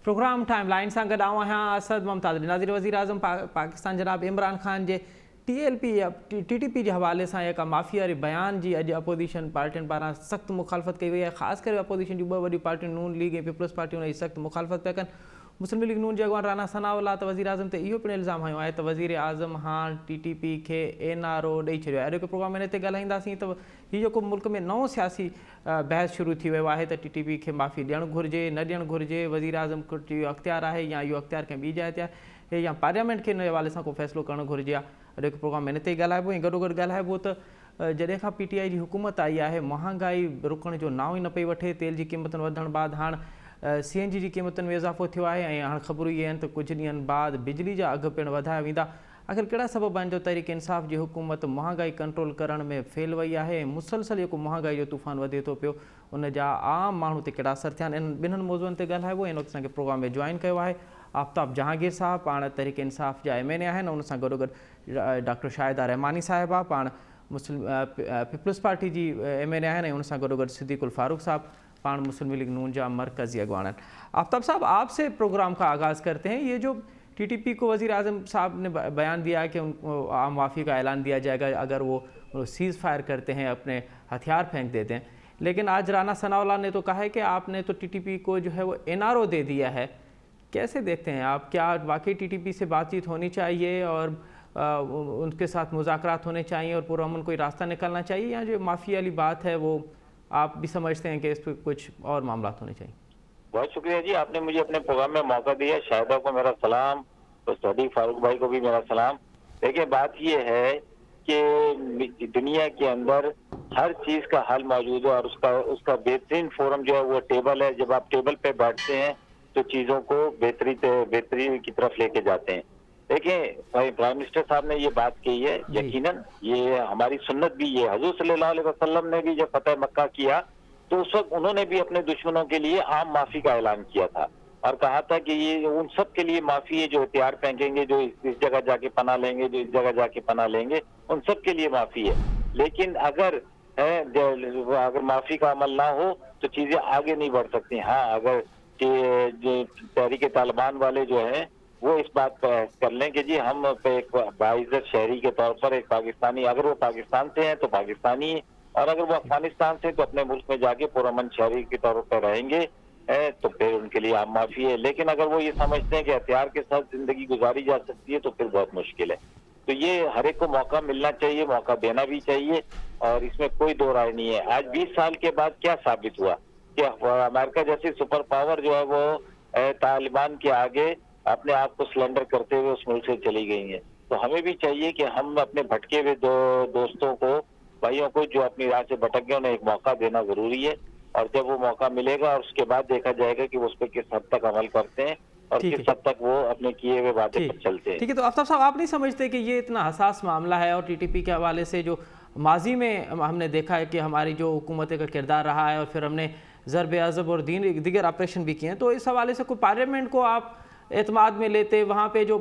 Programme time line सां गॾु आऊं आहियां असद मुमताज़। नाज़रीन, वज़ीर आज़म पाकिस्तान जनाब इमरान ख़ान जे TLP या TTP जे हवाले सां का माफ़ी वारे बयान जी अॼु अपोजिशन पार्टियुनि पारां सख़्तु मुखालफ़त कई वई आहे। ख़ासि करे अपोजिशन जूं ॿ वॾियूं पार्टियूं नून लीग ऐं पीपल्स पार्टी उन जी सख़्तु मुखालफ़त पिया कनि। मुस्लिम लीग नून जे अॻवान राना सनाउल्लाह त वज़ीर आज़म ते इहो पिणु इल्ज़ाम हयो आहे त वज़ीर आज़म हाणे TTP खे NRO ॾेई छॾियो आहे। अॼु हिकु प्रोग्राम में हिन ते ॻाल्हाईंदासीं त हीउ जेको मुल्क में नओं सियासी बहस शुरू थी वियो आहे त TTP खे माफ़ी ॾियणु घुरिजे न ॾियणु घुरिजे, वज़ीर आज़म वटि इहो अख़्तियार आहे या इहो अख़्तियार कंहिं ॿी जाइ ते आहे या पार्लियामेंट खे इन हवाले सां को फ़ैसिलो करणु घुरिजे आहे। अॼु हिकु प्रोग्राम में हिन ते ॻाल्हाइबो ऐं गॾोगॾु ॻाल्हाइबो त जॾहिं खां PTI जी हुकूमत आई आहे महांगाई रुकण जो नाव ई न पई वठे। तेल जी क़ीमतुनि वधण बाद हाणे CNG जी क़ीमतुनि में इज़ाफ़ो थियो आहे ऐं हाणे ख़बरूं इहे आहिनि त कुझु ॾींहंनि बाद बिजली जा अघु पिणु वधाया वेंदा। आख़िर कहिड़ा सबब आहिनि जो तहरीक इंसाफ़ जी हुकूमत महांगाई कंट्रोल करण में फेल वई आहे ऐं मुसलसल जेको महांगाई जो तूफ़ान वधे थो पियो उन जा आम माण्हू ते कहिड़ा असर थिया आहिनि। इन ॿिन्हिनि मौज़ुअनि ते ॻाल्हाइबो। इन वक़्तु असांखे प्रोग्राम में जॉइन कयो आहे आफ्ताब जहांगीर साहब, पाण तहरीक इंसाफ़ जा MNA आहिनि। उन सां गॾोगॾु डॉक्टर शाहिदा रहमानी साहिबा, पाण मुस्लिम पीपल्स पार्टी जी MNA आहिनि ऐं उन सां गॾोगॾु सिद्दीकुल फारूक साहब, पाण मुस्लिम लीग नून जा मरकज़ी अगवान हैं। आफ्ताब साहब, आपसे प्रोग्राम का आगाज़ करते हैं। ये जो TTP को वज़ीर आज़म साहब ने बयान दिया है कि उनको आम माफ़ी का ऐलान दिया जाएगा अगर वो सीज़ फायर करते हैं, अपने हथियार फेंक देते हैं, लेकिन आज राना सनाउल्लाह ने तो कहा है कि आपने तो TTP को जो है वो NRO दे दिया है। कैसे देखते हैं आप, क्या वाकई TTP से बातचीत होनी चाहिए और उनके साथ मुज़ाकरात होने चाहिए और पुरअमन कोई रास्ता निकलना चाहिए, या जो माफ़ी वाली बात है वो आप भी समझते हैं कि इस पर कुछ और मामला होने चाहिए? बहुत शुक्रिया जी, आपने मुझे अपने प्रोग्राम में मौका दिया। शाहिदा को मेरा सलाम, तो सदीक फारूक भाई को भी मेरा सलाम। देखिए, बात ये है कि दुनिया के अंदर हर चीज का हल मौजूद है और उसका बेहतरीन फोरम जो है वो टेबल है। जब आप टेबल पे बैठते हैं तो चीजों को बेहतरी की तरफ लेके जाते हैं। देखिए, प्राइम मिनिस्टर साहब ने ये बात कही है, यकीनन ये हमारी सुन्नत भी है। हुजूर सल्लल्लाहु अलैहि वसल्लम ने भी जब फतह मक्का किया तो उस वक्त उन्होंने भी अपने दुश्मनों के लिए आम माफी का ऐलान किया था और कहा था कि ये उन सब के लिए माफी है जो हथियार फेंकेंगे, जो इस जगह जाके पनाह लेंगे, जो इस जगह जाके पनाह लेंगे, उन सब के लिए माफी है। लेकिन अगर माफी का अमल ना हो तो चीजें आगे नहीं बढ़ सकती। हाँ, अगर जो तहरीक तालिबान वाले जो हैं वो इस बात पर कर लें कि जी हम एक बाइज्जत शहरी के तौर पर एक पाकिस्तानी, अगर वो पाकिस्तान से हैं तो पाकिस्तानी, और अगर वो अफगानिस्तान से तो अपने मुल्क में जाके पुरअमन शहरी के तौर पर रहेंगे तो फिर उनके लिए आम माफी है। लेकिन अगर वो ये समझते हैं कि हथियार के साथ जिंदगी गुजारी जा सकती है तो फिर बहुत मुश्किल है। तो ये हर एक को मौका मिलना चाहिए, मौका देना भी चाहिए और इसमें कोई दो राय नहीं है। आज 20 साल के बाद क्या साबित हुआ कि अमेरिका जैसी सुपर पावर जो है वो तालिबान के आगे अपने आप को सरेंडर करते हुए उस मुल्क से चली गई है। तो हमें भी चाहिए कि हम अपने भटके हुए दोस्तों को, भाइयों को जो अपनी राह से भटक गए, उन्हें एक मौका देना जरूरी है और जब वो मौका मिलेगा और उसके बाद देखा जाएगा कि वो उस पर किस हद तक अमल करते हैं और किस हद तक वो अपने किए हुए वादे पर चलते हैं। ठीक है, तो आफ्ताब साहब, आप नहीं समझते कि ये इतना हसास मामला है और TTP के हवाले से जो माजी में हमने देखा है कि हमारी जो हुकूमत का किरदार रहा है और फिर हमने ज़रब अज़ब और दीगर ऑपरेशन भी किए हैं, तो इस हवाले से कोई पार्लियामेंट को आप एतमाद में लेते, वहाँ पे जो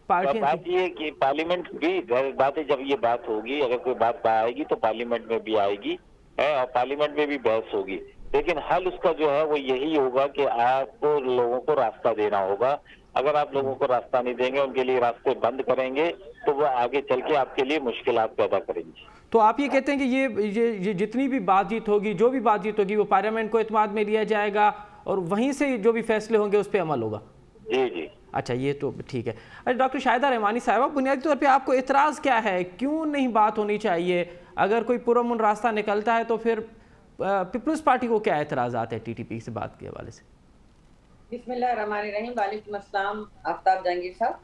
बात ये कि पार्लियामेंट भी बात है, जब ये बात होगी, अगर कोई बात आएगी तो पार्लियामेंट में भी आएगी और पार्लियामेंट में भी बहस होगी। लेकिन हल उसका जो है वो यही होगा कि आपको लोगों को रास्ता देना होगा। अगर आप लोगों को रास्ता नहीं देंगे, उनके लिए रास्ते बंद करेंगे, तो वो आगे चल के आपके लिए मुश्किलात पैदा करेंगे। तो आप ये कहते हैं कि ये जितनी भी बातचीत होगी, जो भी बातचीत होगी, वो पार्लियामेंट को एतमाद में लिया जाएगा और वहीं से जो भी फैसले होंगे उस पर अमल होगा? जी जी, अच्छा, ये तो ठीक है। अच्छा, डॉक्टर शाहिदा रहमानी साहिबा, बुनियादी तौर पे आपको इतराज़ क्या है, क्यों नहीं बात होनी चाहिए? अगर कोई पुरअमन रास्ता निकलता है तो फिर पीपल्स पार्टी को क्या एतराज़ात है TTP से बात के हवाले से? बिस्मिल्लाहिर्रहमानिर्रहीम, वालेकुम अस्सलाम आफ्ताब जहांगीर साहब।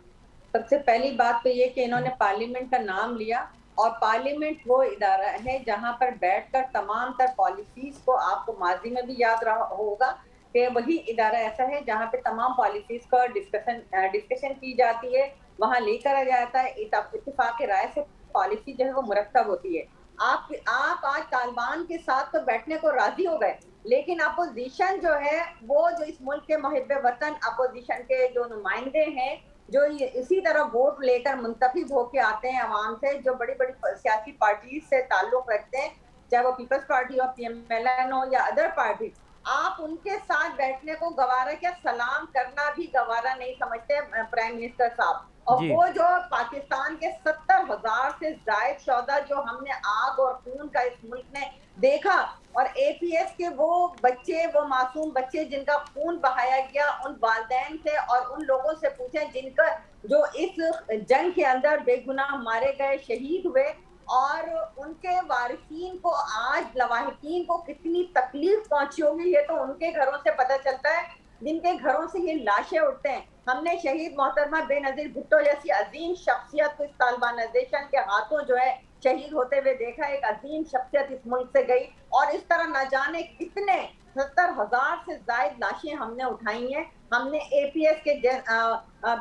सबसे पहली बात तो ये कि इन्होंने पार्लियामेंट का नाम लिया और पार्लियामेंट वो इदारा है जहाँ पर बैठकर तमाम तर पॉलिसीज को, आपको माजी में भी याद रहा होगा कि वही इदारा ऐसा है जहाँ पे तमाम पॉलिसीज का डिस्कशन की जाती है, वहाँ लेकर आ जाता है, इत्तेफाक राय से पॉलिसी जो है वो मुरतब होती है। आप आज तालिबान के साथ तो बैठने को राजी हो गए, लेकिन अपोजिशन जो है वो, जो इस मुल्क के मुहिब वतन अपोजिशन के जो नुमाइंदे हैं, जो इसी तरह वोट लेकर मुंतखब होके आते हैं अवाम से, जो बड़ी बड़ी सियासी पार्टी से ताल्लुक रखते हैं, चाहे वो पीपल्स पार्टी हो, PMLN हो या अदर पार्टी, آپ ان کے ساتھ بیٹھنے کو گوارا کیا سلام کرنا بھی گوارا نہیں سمجھتے پرائم منسٹر صاحب. اور جی وہ جو پاکستان کے 70,000 سے زائد شہدا جو ہم نے آگ اور خون کا اس ملک نے دیکھا, اور اے پی ایس کے وہ بچے, وہ معصوم بچے جن کا خون بہایا گیا, ان والدین سے اور ان لوگوں سے پوچھیں جن کا جو اس جنگ کے اندر بے گناہ مارے گئے, شہید ہوئے, اور ان کے وارثین کو آج لواحقین کو کتنی تکلیف پہنچی ہوگی, یہ تو ان کے گھروں سے پتہ چلتا ہے جن کے گھروں سے یہ لاشیں اٹھتے ہیں. ہم نے شہید محترمہ بے نظیر بھٹو جیسی عظیم شخصیت کو اس طالبانائزیشن کے ہاتھوں جو ہے شہید ہوتے ہوئے دیکھا. ایک عظیم شخصیت اس ملک سے گئی, اور اس طرح نہ جانے کتنے 70,000 سے زائد لاشیں ہم نے اٹھائی ہیں. ہم نے اے پی ایس کے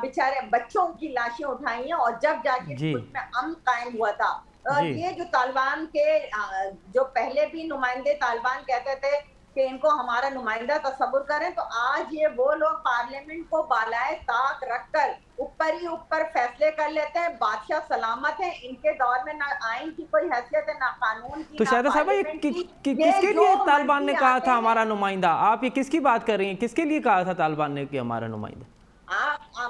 بیچارے بچوں کی لاشیں اٹھائی ہیں, اور جب جا کے جی ملک میں امن قائم ہوا تھا. جی یہ جو طالبان کے جو پہلے بھی نمائندے طالبان کہتے تھے کہ ان کو ہمارا نمائندہ تصور کریں, تو آج یہ وہ لوگ پارلیمنٹ کو بالائے طاق رکھ کر اوپر ہی اوپر فیصلے کر لیتے ہیں. بادشاہ سلامت ہیں, ان کے دور میں نہ آئین کی کوئی حیثیت ہے, نہ قانون کی, تو نہ شاہدہ صاحبہ پارلیمنٹ کی. کس کے جو لیے طالبان نے مرضی کہا آتے تھا ہیں, ہمارا نمائندہ؟ آپ یہ کس کی بات کر رہی ہیں؟ کس کے لیے کہا تھا طالبان نے کہ ہمارا نمائندہ؟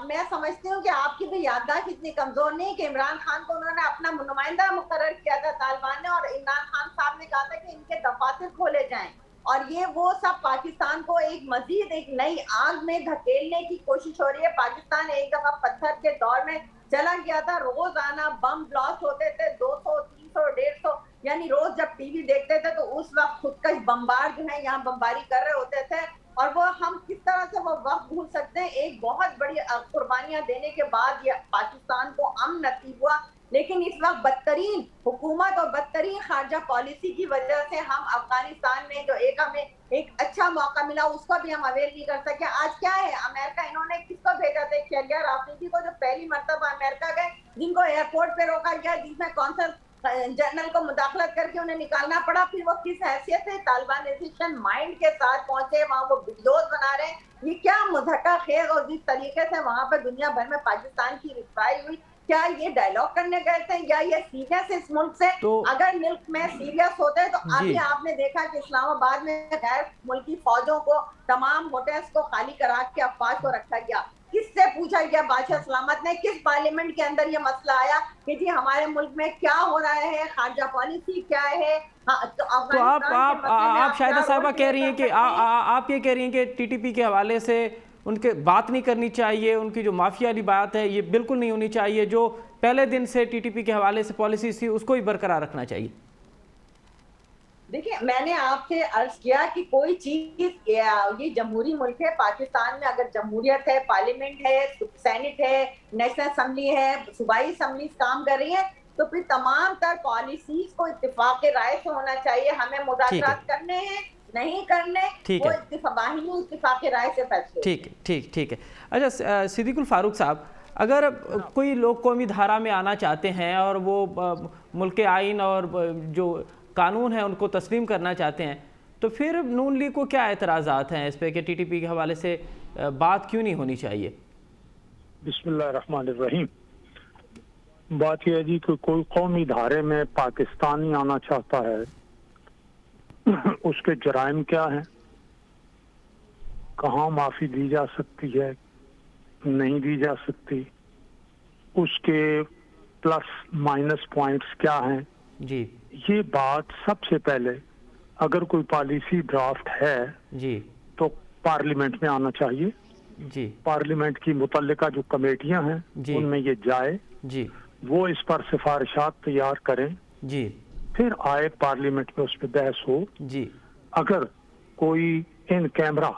میں سمجھتی ہوں کہ آپ کی بھی یادداشت اتنی کمزور نہیں کہ عمران خان کو انہوں نے اپنا نمائندہ مقرر کیا تھا طالبان نے, اور عمران خان صاحب نے کہا تھا کہ ان کے دفاتر کھولے جائیں, اور یہ وہ سب پاکستان کو ایک مزید ایک نئی آگ میں دھکیلنے کی کوشش ہو رہی ہے. پاکستان ایک دفعہ پتھر کے دور میں چلا گیا تھا, روزانہ بم بلاسٹ ہوتے تھے, 200 300 150, یعنی روز جب ٹی وی دیکھتے تھے تو اس وقت خودکش بمبار جو ہے یہاں بمباری کر رہے ہوتے تھے, اور وہ ہم کس طرح سے وہ وقت بھول سکتے ہیں. ایک بہت بڑی قربانیاں دینے کے بعد یہ پاکستان کو امن نصیب ہوا, لیکن اس وقت بدترین حکومت اور بدترین خارجہ پالیسی کی وجہ سے ہم افغانستان میں جو ہمیں ایک اچھا موقع ملا اس کو بھی ہم اویل نہیں کر سکے. آج کیا ہے, امریکہ انہوں نے کس کو بھیجا تھا, شہریار آفریدی کو, جو پہلی مرتبہ امریکہ گئے, جن کو ایئرپورٹ پہ روکا گیا, جس میں کونسل جنرل کو مداخلت کر کے انہیں نکالنا پڑا. پھر وہ کس حیثیت سے طالبانائزیشن مائنڈ کے ساتھ پہنچے, وہاں وہ ویڈیوز بنا رہے ہیں. یہ کیا مضحکہ خیز, اور جس طریقے سے وہاں پہ دنیا بھر میں پاکستان کی رسوائی ہوئی, کیا یہ ڈائیلاگ کرنے گئے تھے یا یہ سیریس اس ملک سے؟ تو اگر ملک میں سیریس ہوتے تو ابھی جی آپ نے دیکھا کہ اسلام آباد میں غیر ملکی فوجوں کو, تمام ہوٹلز کو خالی کرا کے افواج کو رکھا گیا. کس سے پوچھا گیا بادشاہ سلامت نے, کس پارلیمنٹ کے اندر یہ مسئلہ آیا کہ جی ہمارے ملک میں کیا ہو رہا ہے, خارجہ پالیسی کیا ہے؟ تو آپ شاہدہ صاحبہ کہہ رہی ہیں کہ آپ یہ کہہ رہی ہیں کہ ٹی ٹی پی کے حوالے سے ان کے بات نہیں کرنی چاہیے, ان کی جو مافیا والی بات ہے یہ بالکل نہیں ہونی چاہیے, جو پہلے دن سے ٹی ٹی پی کے حوالے سے پالیسی تھی اس کو ہی برقرار رکھنا چاہیے. دیکھیں, میں نے آپ سے عرض کیا کہ کوئی چیز, یہ جمہوری ملک ہے پاکستان میں, اگر جمہوریت ہے, پارلیمنٹ ہے, سینٹ ہے, نیشنل اسمبلی ہے, صوبائی اسمبلیز کام کر رہی ہیں, تو پھر تمام تر پالیسیز کو اتفاق رائے سے ہونا چاہیے. ہمیں مذاکرات کرنے ہیں نہیں کرنے, وہ باہمی اتفاق رائے سے فیصلے. ٹھیک ہے. اچھا صدیق الفاروق صاحب, اگر کوئی لوگ قومی دھارا میں آنا چاہتے ہیں اور وہ ملک آئین اور جو قانون ہے ان کو تسلیم کرنا چاہتے ہیں, تو پھر نون لیگ کو کیا اعتراضات ہیں اس پہ کہ ٹی ٹی پی کے حوالے سے بات کیوں نہیں ہونی چاہیے؟ بسم اللہ الرحمن الرحیم. بات یہ ہے جی کہ کوئی قومی دھارے میں پاکستانی آنا چاہتا ہے, اس کے جرائم کیا ہیں, کہاں معافی دی جا سکتی ہے, نہیں دی جا سکتی, اس کے پلس مائنس پوائنٹس کیا ہیں. جی یہ بات سب سے پہلے اگر کوئی پالیسی ڈرافٹ ہے جی تو پارلیمنٹ میں آنا چاہیے. جی پارلیمنٹ کی متعلقہ جو کمیٹیاں ہیں جی ان میں یہ جائے, جی وہ اس پر سفارشات تیار کریں, جی پھر آئے پارلیمنٹ میں اس پہ بحث ہو. جی اگر کوئی ان کیمرہ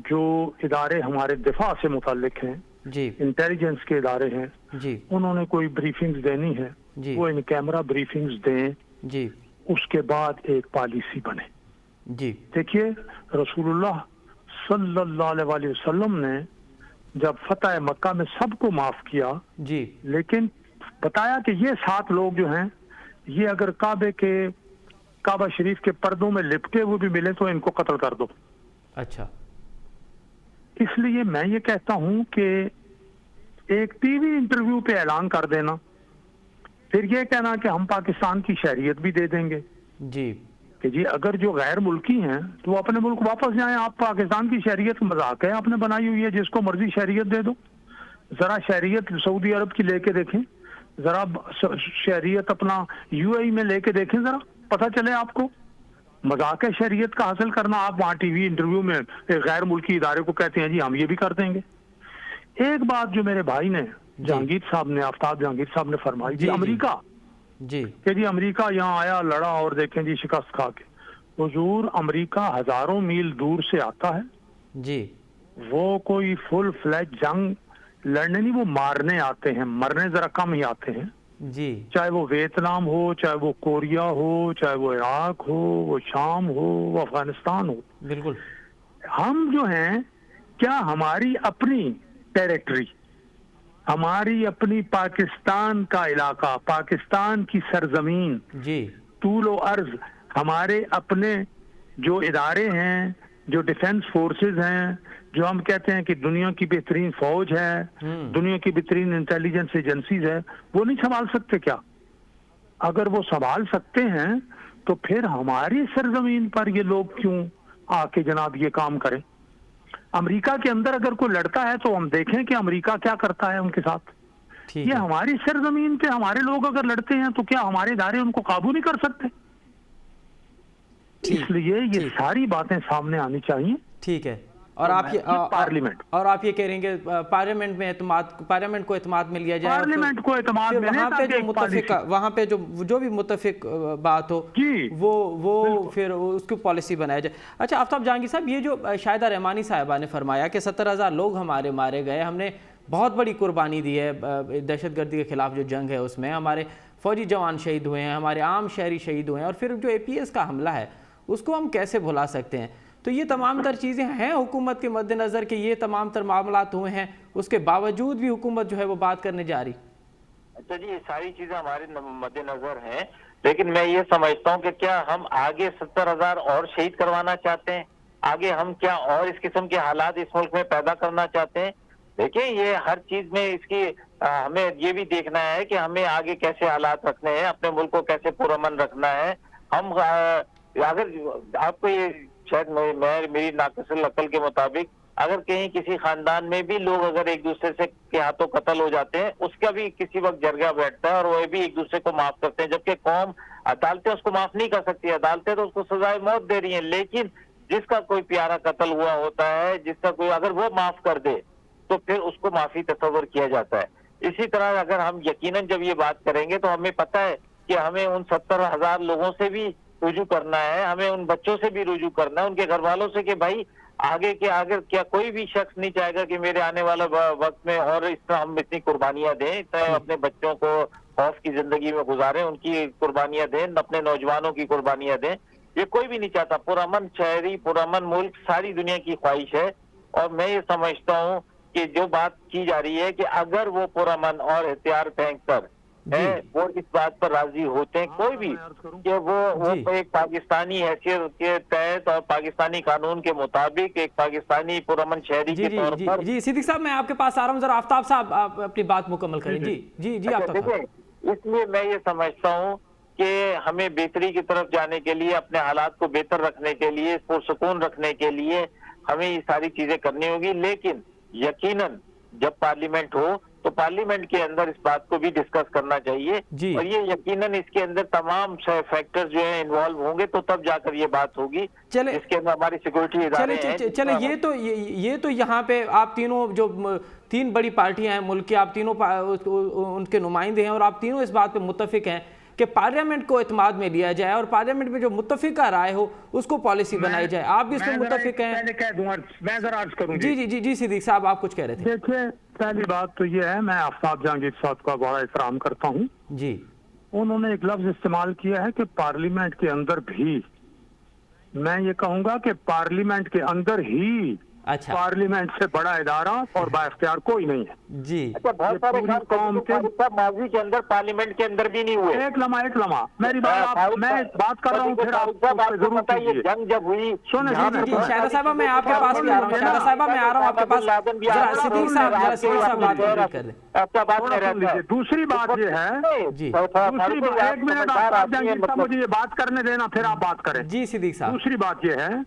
جو ادارے ہمارے دفاع سے متعلق ہیں, جی انٹیلیجنس کے ادارے ہیں, جی انہوں نے کوئی بریفنگز دینی ہے, جی وہ ان کیمرہ بریفنگز دیں, جی اس کے بعد ایک پالیسی بنے. جی دیکھیے, رسول اللہ صلی اللہ علیہ وسلم نے جب فتح مکہ میں سب کو معاف کیا, جی لیکن بتایا کہ یہ 7 لوگ جو ہیں یہ اگر کعبہ شریف کے پردوں میں لپٹے ہوئے بھی ملے تو ان کو قتل کر دو. اچھا, اس لیے میں یہ کہتا ہوں کہ ایک ٹی وی انٹرویو پہ اعلان کر دینا, پھر یہ کہنا کہ ہم پاکستان کی شہریت بھی دے دیں گے, جی کہ جی اگر جو غیر ملکی ہیں تو وہ اپنے ملک واپس جائیں. آپ پاکستان کی شہریت مذاق ہے آپ نے بنائی ہوئی ہے, جس کو مرضی شہریت دے دو. ذرا شہریت سعودی عرب کی لے کے دیکھیں, ذرا شہریت اپنا UAE میں لے کے دیکھیں, ذرا پتہ چلے آپ کو. مذاق ہے شہریت کا حاصل کرنا. آپ وہاں ٹی وی انٹرویو میں ایک غیر ملکی ادارے کو کہتے ہیں جی ہم یہ بھی کر دیں گے. ایک بات جو میرے بھائی نے جہانگیر صاحب نے, آفتاب جہانگیر صاحب نے فرمائی تھی, امریکہ جی کہ جی امریکہ یہاں آیا لڑا اور دیکھیں جی شکست کھا کے. حضور امریکہ ہزاروں میل دور سے آتا ہے, جی وہ کوئی فل فلیج جنگ لڑنے نہیں, وہ مارنے آتے ہیں, مرنے ذرا کم ہی آتے ہیں. جی چاہے وہ ویتنام ہو, چاہے وہ کوریا ہو, چاہے وہ عراق ہو, وہ شام ہو, وہ افغانستان ہو. بالکل. ہم جو ہیں کیا ہماری اپنی ٹیریٹری, ہماری اپنی پاکستان کا علاقہ, پاکستان کی سرزمین, جی طول و عرض, ہمارے اپنے جو ادارے ہیں, جو ڈیفنس فورسز ہیں, جو ہم کہتے ہیں کہ دنیا کی بہترین فوج ہے, دنیا کی بہترین انٹیلیجنس ایجنسیز ہے, وہ نہیں سنبھال سکتے کیا؟ اگر وہ سنبھال سکتے ہیں تو پھر ہماری سرزمین پر یہ لوگ کیوں آ کے جناب یہ کام کریں؟ امریکہ کے اندر اگر کوئی لڑتا ہے تو ہم دیکھیں کہ امریکہ کیا کرتا ہے ان کے ساتھ. ٹھیک یہ ہے. ہماری سرزمین پہ ہمارے لوگ اگر لڑتے ہیں تو کیا ہمارے ادارے ان کو قابو نہیں کر سکتے؟ اس لیے یہ ساری باتیں سامنے آنی چاہیے. ٹھیک ہے. اور آپ پارلیمنٹ, اور آپ یہ کہہ رہے ہیں کہ پارلیمنٹ میں پارلیمنٹ کو اعتماد میں لیا جائے, پارلیمنٹ کو اعتماد میں وہاں پہ جو متفق, وہاں پہ جو بھی متفق بات ہو وہ پھر اس کی پالیسی بنایا جائے. اچھا آفتاب جہانگیر صاحب, یہ جو شاہدہ رحمانی صاحبہ نے فرمایا کہ 70,000 لوگ ہمارے مارے گئے, ہم نے بہت بڑی قربانی دی ہے دہشت گردی کے خلاف جو جنگ ہے اس میں, ہمارے فوجی جوان شہید ہوئے ہیں, ہمارے عام شہری شہید ہوئے ہیں, اور پھر جو APS کا حملہ ہے اس کو ہم کیسے بھلا سکتے ہیں؟ تو یہ تمام تر چیزیں ہیں حکومت کے مد نظر کہ یہ تمام تر معاملات ہوئے ہیں, اس کے باوجود بھی حکومت جو ہے وہ بات کرنے جا رہی. اچھا جی, یہ ساری چیزیں ہمارے مد نظر ہیں, لیکن میں یہ سمجھتا ہوں کہ کیا ہم آگے 70,000 اور شہید کروانا چاہتے ہیں؟ آگے ہم کیا اور اس قسم کے حالات اس ملک میں پیدا کرنا چاہتے ہیں؟ دیکھیں یہ ہر چیز میں اس کی ہمیں یہ بھی دیکھنا ہے کہ ہمیں آگے کیسے حالات رکھنے ہیں, اپنے ملک کو کیسے پرامن رکھنا ہے. ہم اگر آپ کو یہ شاید میری ناقص العقل کے مطابق اگر کہیں کسی خاندان میں بھی لوگ اگر ایک دوسرے سے کے ہاتھوں قتل ہو جاتے ہیں, اس کا بھی کسی وقت جرگہ بیٹھتا ہے اور وہ بھی ایک دوسرے کو معاف کرتے ہیں, جبکہ قوم عدالتیں اس کو معاف نہیں کر سکتی. عدالتیں تو اس کو سزائے موت دے رہی ہیں, لیکن جس کا کوئی پیارا قتل ہوا ہوتا ہے, جس کا کوئی اگر وہ معاف کر دے تو پھر اس کو معافی تصور کیا جاتا ہے. اسی طرح اگر ہم یقیناً جب یہ بات کریں گے تو ہمیں پتہ ہے کہ ہمیں ان 70,000 لوگوں سے بھی رجوع کرنا ہے, ہمیں ان بچوں سے بھی رجوع کرنا ہے, ان کے گھر والوں سے, کہ بھائی آگے کیا کوئی بھی شخص نہیں چاہے گا کہ میرے آنے والا وقت میں اور اس طرح ہم اتنی قربانیاں دیں, اپنے بچوں کو خوف کی زندگی میں گزاریں, ان کی قربانیاں دیں, اپنے نوجوانوں کی قربانیاں دیں. یہ کوئی بھی نہیں چاہتا. پرامن شہری, پرامن ملک ساری دنیا کی خواہش ہے, اور میں یہ سمجھتا ہوں کہ جو بات کی جا رہی ہے کہ اگر وہ پرامن اور ہتھیار پھینک کر وہ اس بات پر راضی ہوتے ہیں کوئی بھی کہ وہ ایک پاکستانی حیثیت کے تحت اور پاکستانی قانون کے مطابق ایک پاکستانی پرامن شہری کے طور پر. جی صدیق صاحب, میں آپ کے پاس آ رہا ہوں, ذرا آفتاب صاحب آپ اپنی بات مکمل کریں. جی آفتاب صاحب. اس لیے میں یہ سمجھتا ہوں کہ ہمیں بہتری کی طرف جانے کے لیے, اپنے حالات کو بہتر رکھنے کے لیے, پرسکون رکھنے کے لیے ہمیں یہ ساری چیزیں کرنی ہوگی. لیکن یقیناً جب پارلیمنٹ ہو تو پارلیمنٹ کے اندر اس بات کو بھی ڈسکس کرنا چاہیے, اور یہ یقیناً اس کے اندر تمام فیکٹرز جو ہیں انوالو ہوں گے تو تب جا کر یہ بات ہوگی, اس کے اندر ہماری سیکورٹی ادارے ہیں. چلے یہ تو یہاں پہ آپ تینوں جو 3 بڑی پارٹیاں ہیں ملک کی, آپ تینوں ان کے نمائندے ہیں, اور آپ تینوں اس بات پہ متفق ہیں کہ پارلیمنٹ کو اعتماد میں لیا جائے اور پارلیمنٹ میں جو متفقہ رائے ہو اس کو پالیسی بنائی جائے. آپ بھی اس میں متفق ہیں؟ میں ذرا عرض کروں. جی صدیق صاحب, آپ کچھ کہہ رہے تھے. دیکھیں پہلی بات تو یہ ہے, میں آفتاب جہانگیر صاحب کا بڑا احترام کرتا ہوں. جی انہوں نے ایک لفظ استعمال کیا ہے کہ پارلیمنٹ کے اندر بھی, میں یہ کہوں گا کہ پارلیمنٹ کے اندر ہی अच्छा पार्लियामेंट से बड़ा इदारा और बाइख्तियार कोई नहीं है। जी अच्छा, बहुत सारे पूरी काम कौम के माजी के अंदर पार्लियामेंट के अंदर भी नहीं हुए। एक लम्हा मेरी बात, मैं बात कर रहा हूँ, फिर आप जरूर कीजिए। जंग जब हुई, सुने जी शाहिदा साहिबा मैं आपके पास भी आ रहा हूँ, शाहिदा साहिबा मैं आ रहा हूँ आपके पास, जरा सिद्दीक साहब बात कंप्लीट कर लें। आपका बात थोड़ा नहीं सुन लीजिए। दूसरी बात ये है, जी दूसरी बात, एक मिनट आप जहांगीर साहब मुझे ये बात करने देना, फिर आप बात करें। जी सिद्दीक साहब, दूसरी बात ये है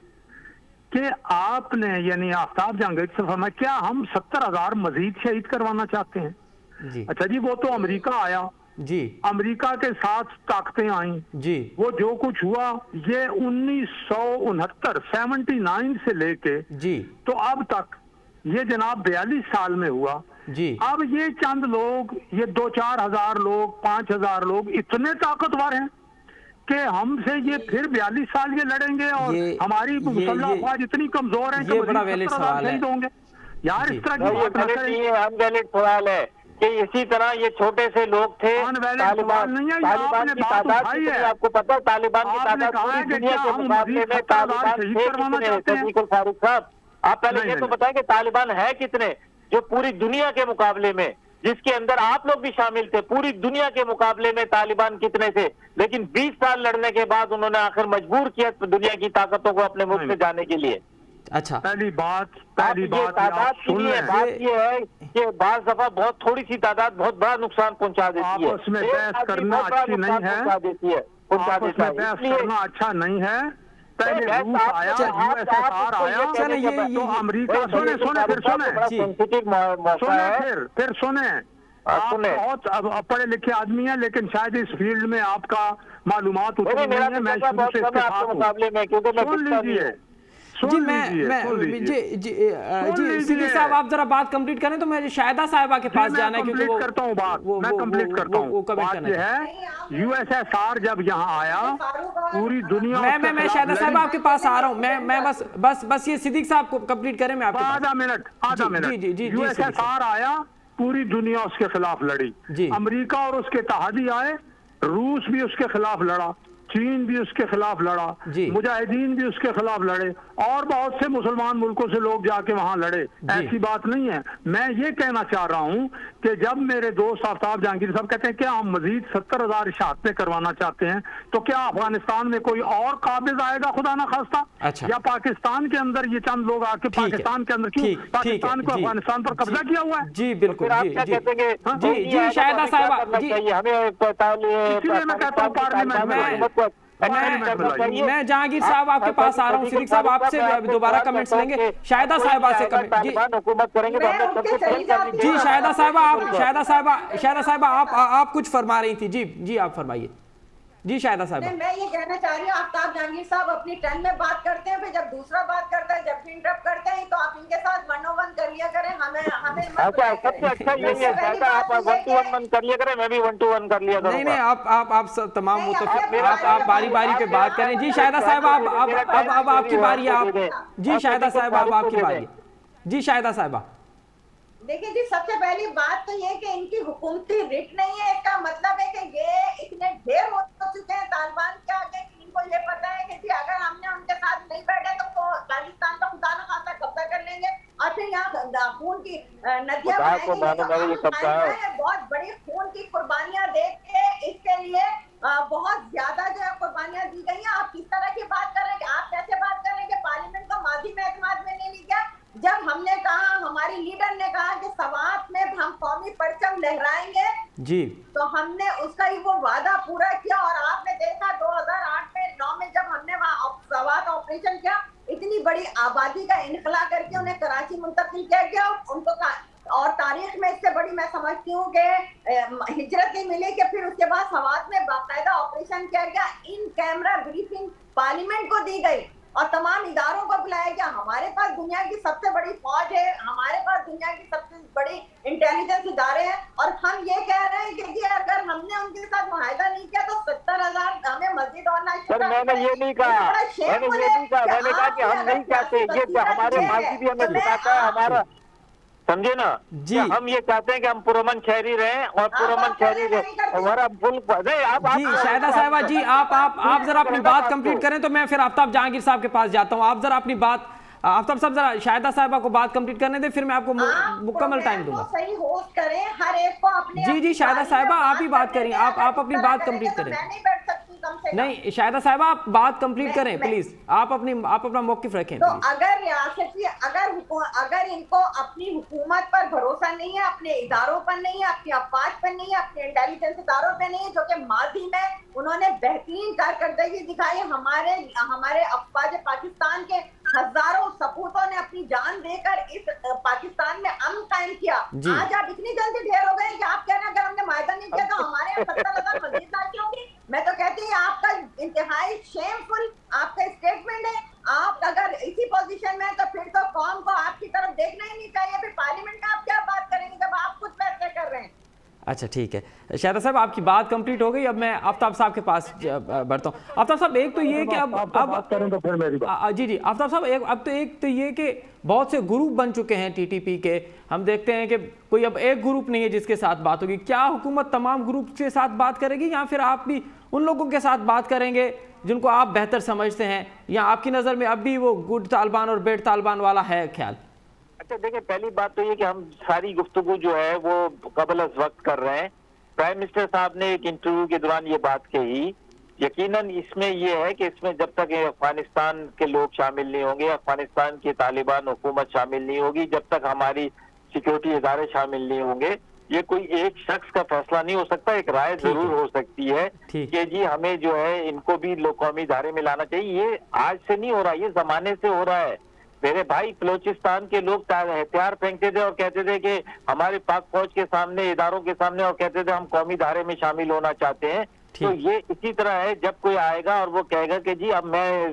कि आपने यानी आफ्ताब जहांगीर से फरमाया क्या हम 70,000 मजीद शहीद करवाना चाहते हैं? जी अच्छा जी, वो तो अमेरिका आया, जी अमेरिका के साथ ताकतें आई, जी वो जो कुछ हुआ ये 1969 79 से लेके जी तो अब तक ये जनाब 42 साल में हुआ। जी अब ये चंद लोग, ये 2-4 हजार लोग, 5,000 लोग इतने ताकतवर हैं कि हमसे ये फिर 42 साल ये लड़ेंगे और हमारी मुसल्लह अफवाज इतनी कमजोर है ये बड़ा वैलिड सवाल है होंगे। यार इस तरह की बात न करें। ये अनवैलिड सवाल है कि इसी तरह ये छोटे से लोग थे। तालिबान नहीं है, तालिबान की तादाद कितनी है आपको पता है? तालिबान की तादाद पूरी दुनिया के मुकाबले में तालिबान थे कितने? बिल्कुल फारूक साहब, आप पहले ये तो बताएं कि तालिबान है कितने जो पूरी दुनिया के मुकाबले में, जिसके अंदर आप लोग भी शामिल थे। पूरी दुनिया के मुकाबले में तालिबान कितने थे? लेकिन 20 साल लड़ने के बाद उन्होंने आखिर मजबूर किया दुनिया की ताकतों को अपने मुल्क से जाने के लिए। अच्छा पहली बात तादाद सुन की बात ये है कि बाज दफा बहुत थोड़ी सी तादाद बहुत बड़ा नुकसान पहुंचा देती है। आपस में बहस करना अच्छी नहीं है, आपस में बहस करना अच्छा नहीं है। पहले रूस आया, USSR आया, तो अमेरिका, सुने फिर सुने। आप बहुत पढ़े लिखे आदमी हैं, लेकिन शायद इस फील्ड में आपका मालूमात उतनी नहीं है। मैं शुरू से इसके साथ हूं। सुन लीजिए जी सिद्दीक साहब आप जरा बात कंप्लीट करें तो मुझे शाहिदा साहिबा के पास जाना है, क्योंकि वो करता हूँ बात, मैं कंप्लीट करता हूँ। बात ये है, USSR जब यहाँ आया पूरी दुनिया, मैं शाहिदा साहिबा आपके पास आ रहा हूँ, मैं बस ये सिद्दीक साहब को कंप्लीट करें, मैं आपको आधा मिनट USSR आया, पूरी दुनिया उसके खिलाफ लड़ी। अमेरिका और उसके इत्तेहादी आए, रूस भी उसके खिलाफ लड़ा, चीन भी उसके खिलाफ लड़ा, मुजाहिदीन भी उसके खिलाफ लड़े, और बहुत से मुसलमान मुल्कों से लोग जाके वहां लड़े। ऐसी बात नहीं है। मैं ये कहना चाह रहा हूं कि जब मेरे दोस्त आफ्ताब जहांगीर साहब कहते हैं कि हम मजीद 70,000 शहादतें करवाना चाहते हैं, तो क्या अफगानिस्तान में कोई और काबिज आएगा खुदा ना खास्ता? अच्छा। या पाकिस्तान के अंदर ये चंद लोग आके पाकिस्तान के अंदर, क्यों पाकिस्तान को अफगानिस्तान पर कब्जा किया हुआ है? जी बिल्कुल, जी शाहिदा साहिबा जी, इसलिए मैं कहता हूँ पार्लियामेंट में मैं जहांगीर साहब आपके पास आ रहा हूँ। सिद्दीक साहब आपसे दोबारा कमेंट्स लेंगे, शाहिदा साहिबा से कमेंट। हुकूमत करेंगे तो हमने सबको पसंद कर दी। जी शाहिदा साहिबा आप कुछ फरमा रही थी। जी आप फरमाइए। जी शाहिदा साहिबा, मैं ये कहना चाह रही हूँ, आफ्ताब जहांगीर साहब अपनी टर्न में बात करते हैं, फिर जब दूसरा बात करता है, जब भी इंटरप्ट करते हैं, तो आप इनके साथ 1-on-1 कर लिया करें, हमें अच्छा, सबसे अच्छा यही है शायदा, आप 1-to-1 कर लिया करें, मैं भी 1-to-1 कर लिया करूंगा। नहीं आप सब तमाम आप बारी पे बात करें। जी शाहिदा साहिबा अब आपकी बारी है। आप जी शाहिदा साहिबा अब आपकी बारी है। जी शाहिदा साहिबा, देखिए जी, सबसे पहली बात तो ये कि इनकी हुकूमती रिट नहीं है। इसका मतलब है कि ये इतने ढेर हो चुके हैं तालिबान के आगे कि इनको ये पता है कि जी अगर हमने उनके साथ नहीं बैठे तो पाकिस्तान का खुदा न खास्ता कब्जा कर लेंगे, और फिर यहाँ खून की नदियां बहेंगी। बहुत बड़ी खून की कुर्बानियां दे के इसके लिए बहुत ज्यादा जो है कुर्बानियां दी गई हैं। आप किस तरह की बात कर रहे हैं? आप कैसे बात कर रहे हैं कि पार्लियामेंट को माजी में एतमाद में नहीं लिया? जब हमने कहा, हमारी लीडर ने कहा कि सवात में हम कौमी परचम लहराएंगे जी, तो हमने उसका ही वो वादा पूरा किया। और आपने देखा 2008 में 9 में जब हमने वहाँ सवात ऑपरेशन किया, इतनी बड़ी आबादी का इनखला करके उन्हें कराची मुंतकिल किया गया। उनको और तारीख में इससे बड़ी मैं समझती हूँ कि हिजरत नहीं मिली कि फिर उसके बाद सवात में बाकायदा ऑपरेशन किया गया। इन कैमरा ब्रीफिंग पार्लियामेंट को दी गई और तमाम इदारों को बुलाया गया। हमारे पास दुनिया की सबसे बड़ी फौज है, हमारे पास दुनिया की सबसे बड़ी इंटेलिजेंस इदारे हैं, और हम ये कह रहे हैं कि अगर हमने उनके साथ मुआहदा नहीं किया तो 70,000 हमें मस्जिद और मैंने ये नहीं कहा, मैंने कहा कि हम नहीं चाहते, ये हमारे माजी भी हमें सिखाता है हमारा, समझे ना जी। हम ये चाहते हैं कि हम पुरअमन शहरी रहें और पुरअमन शहरी रहे हमारा मुल्क। जी शाहिदा साहिबा जी, आप जरा अपनी बात कंप्लीट करें तो मैं फिर आफ्ताब जहांगीर साहब के पास जाता हूं। आप जरा अपनी बात آفتاب صاحب ذرا شاہدہ صاحبہ کو بات کمپلیٹ کرنے دیں، پھر میں آپ کو مکمل ٹائم دوں گا. صحیح ہوسٹ کریں، ہر ایک کو اپنے جی شاہدہ صاحبہ آپ ہی بات کریں، آپ اپنی بات کمپلیٹ کریں. میں نہیں بیٹھ سکتی کم سے کم. نہیں شاہدہ صاحبہ آپ بات کمپلیٹ کریں پلیز، آپ اپنا موقف رکھیں. تو اگر ریاستی اگر ان کو اپنی حکومت پر بھروسہ نہیں ہے، اپنے اداروں پر نہیں ہے، اپنی افواج پر نہیں ہے، اپنے انٹیلیجنس اداروں پہ نہیں ہے، جو کہ ماضی میں انہوں نے بہترین کارکردگی دکھائی، ہمارے افواج پاکستان کے ہزاروں سپوتوں نے اپنی جان دے کر اس پاکستان میں امن قائم کیا. آج آپ اتنی جلدی ڈھیر ہو گئے کہ آپ کہنا اگر ہم نے معاہدہ نہیں کیا تو ہمارے یہاں 70,000 مزید لاشیں ہوں گی. میں تو کہتی ہوں آپ کا انتہائی شیم فل آپ کا اسٹیٹمنٹ ہے. آپ اگر اسی پوزیشن میں ہیں تو پھر تو قوم کو آپ کی طرف دیکھنا ہی نہیں چاہیے. پھر پارلیمنٹ میں آپ کیا بات کریں گے جب آپ خود فیصلے کر رہے ہیں؟ اچھا ٹھیک ہے شاہدہ صاحب آپ کی بات کمپلیٹ ہو گئی. اب میں آفتاب صاحب کے پاس بڑھتا ہوں. آفتاب صاحب ایک تو یہ کہ اب جی آفتاب صاحب اب تو ایک تو یہ کہ بہت سے گروپ بن چکے ہیں ٹی ٹی پی کے. ہم دیکھتے ہیں کہ کوئی اب ایک گروپ نہیں ہے جس کے ساتھ بات ہوگی. کیا حکومت تمام گروپ کے ساتھ بات کرے گی یا پھر آپ بھی ان لوگوں کے ساتھ بات کریں گے جن کو آپ بہتر سمجھتے ہیں، یا آپ کی نظر میں اب بھی وہ گڈ طالبان اور بیڈ طالبان والا ہے خیال؟ اچھا دیکھیں، پہلی بات تو یہ کہ ہم ساری گفتگو جو ہے وہ قبل از وقت کر رہے ہیں. پرائم منسٹر صاحب نے ایک انٹرویو کے دوران یہ بات کہی. یقیناً اس میں یہ ہے کہ اس میں جب تک افغانستان کے لوگ شامل نہیں ہوں گے، افغانستان کی طالبان حکومت شامل نہیں ہوگی، جب تک ہماری سیکیورٹی ادارے شامل نہیں ہوں گے، یہ کوئی ایک شخص کا فیصلہ نہیں ہو سکتا. ایک رائے ضرور ہو سکتی ہے کہ جی ہمیں جو ہے ان کو بھی قومی ادارے میں لانا چاہیے. یہ آج سے نہیں ہو رہا، یہ زمانے سے ہو رہا ہے. میرے بھائی بلوچستان کے لوگ ہتھیار پھینکتے تھے اور کہتے تھے کہ ہمارے پاک فوج کے سامنے، اداروں کے سامنے، اور کہتے تھے ہم قومی ادارے میں شامل ہونا چاہتے ہیں. تو یہ اسی طرح ہے، جب کوئی آئے گا اور وہ کہے گا کہ جی اب میں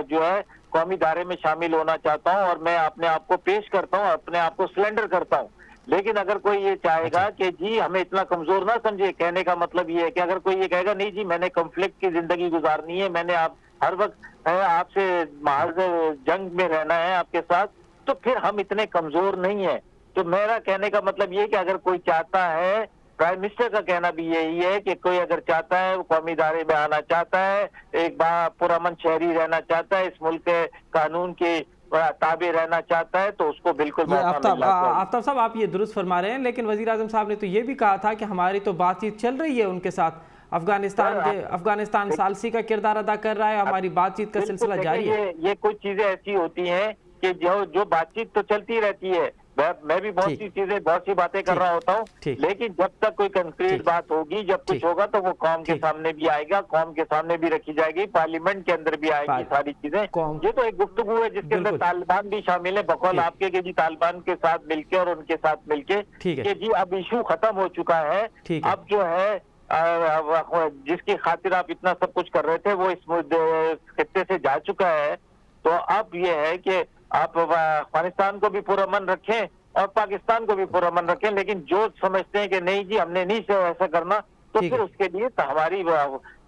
جو ہے قومی ادارے میں شامل ہونا چاہتا ہوں اور میں اپنے آپ کو پیش کرتا ہوں، اپنے آپ کو سلنڈر کرتا ہوں. لیکن اگر کوئی یہ چاہے گا کہ جی ہمیں اتنا کمزور نہ سمجھے، کہنے کا مطلب یہ ہے کہ اگر کوئی یہ کہے گا نہیں جی میں نے کنفلکٹ کی زندگی گزارنی ہے، میں نے ہر وقت آپ سے محض جنگ میں رہنا ہے آپ کے ساتھ، تو پھر ہم اتنے کمزور نہیں ہیں. تو میرا کہنے کا مطلب یہ کہ اگر کوئی چاہتا ہے، پرائم منسٹر کا کہنا بھی یہی ہے کہ کوئی اگر چاہتا ہے، وہ قومی ادارے میں آنا چاہتا ہے، ایک پرامن شہری رہنا چاہتا ہے، اس ملک کے قانون کے تابع رہنا چاہتا ہے، تو اس کو بالکل موقع ملنا چاہیے. آفتاب صاحب آپ یہ درست فرما رہے ہیں، لیکن وزیر اعظم صاحب نے تو یہ بھی کہا تھا کہ ہماری تو بات چیت چل رہی ہے ان کے ساتھ. افغانستان ثالثی کا کردار ادا کر رہا ہے، ہماری بات چیت کا سلسلہ جاری ہے. یہ کچھ چیزیں ایسی ہوتی ہیں کہ جو بات چیت تو چلتی رہتی ہے. میں بھی بہت سی باتیں کر رہا ہوتا ہوں، لیکن جب تک کوئی کنکریٹ بات ہوگی، جب کچھ ہوگا تو وہ قوم کے سامنے بھی آئے گا، قوم کے سامنے بھی رکھی جائے گی، پارلیمنٹ کے اندر بھی آئے گی ساری چیزیں. یہ تو ایک گفتگو ہے جس کے اندر طالبان بھی شامل ہے، بقول آپ کے کہ جی طالبان کے ساتھ مل کے اور ان کے ساتھ مل کے کہ جی اب ایشو ختم ہو چکا ہے. اب جو ہے جس کی خاطر آپ اتنا سب کچھ کر رہے تھے وہ اس خطے سے جا چکا ہے. تو اب یہ ہے کہ آپ افغانستان کو بھی پرامن رکھیں اور پاکستان کو بھی پرامن رکھیں، لیکن جو سمجھتے ہیں کہ نہیں جی ہم نے نہیں ایسا کرنا، تو پھر اس کے لیے ہماری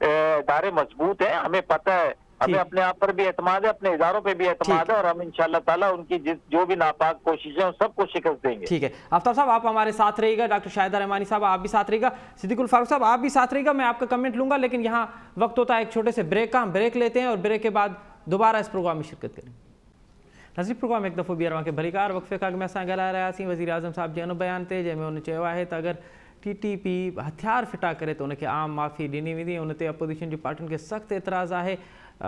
ادارے مضبوط ہیں، ہمیں پتہ ہے، ہمیں اپنے آپ پر بھی اعتماد ہے، اپنے اداروں پہ بھی اعتماد ہے، اور ہم انشاءاللہ تعالیٰ ان کی جو بھی ناپاک کوششیں ہیں سب کو شکست دیں گے. ٹھیک ہے آفتاب صاحب آپ ہمارے ساتھ رہیے گا، ڈاکٹر شاہدہ رحمانی صاحب آپ بھی ساتھ رہیے گا، صدیق الفاروق صاحب آپ بھی ساتھ رہیے گا. میں آپ کا کمنٹ لوں گا، لیکن یہاں وقت ہوتا ہے ایک چھوٹے سے بریک کا. ہم بریک لیتے ہیں اور بریک کے بعد دوبارہ اس پروگرام میں شرکت کریں. نظیر پروگرام ایک دفعہ بیرواں کے بھلیکار وقفے کا میں سان گلا رہا سی. وزیر اعظم صاحب جن بیان تے جنہیں انہیں چیو ہے تو اگر ٹی ٹی پی ہتھیار فٹا کرے تو انہیں عام معافی ڈنی وی ان تے اپوزیشن کی پارٹیوں کے سخت اعتراض ہے.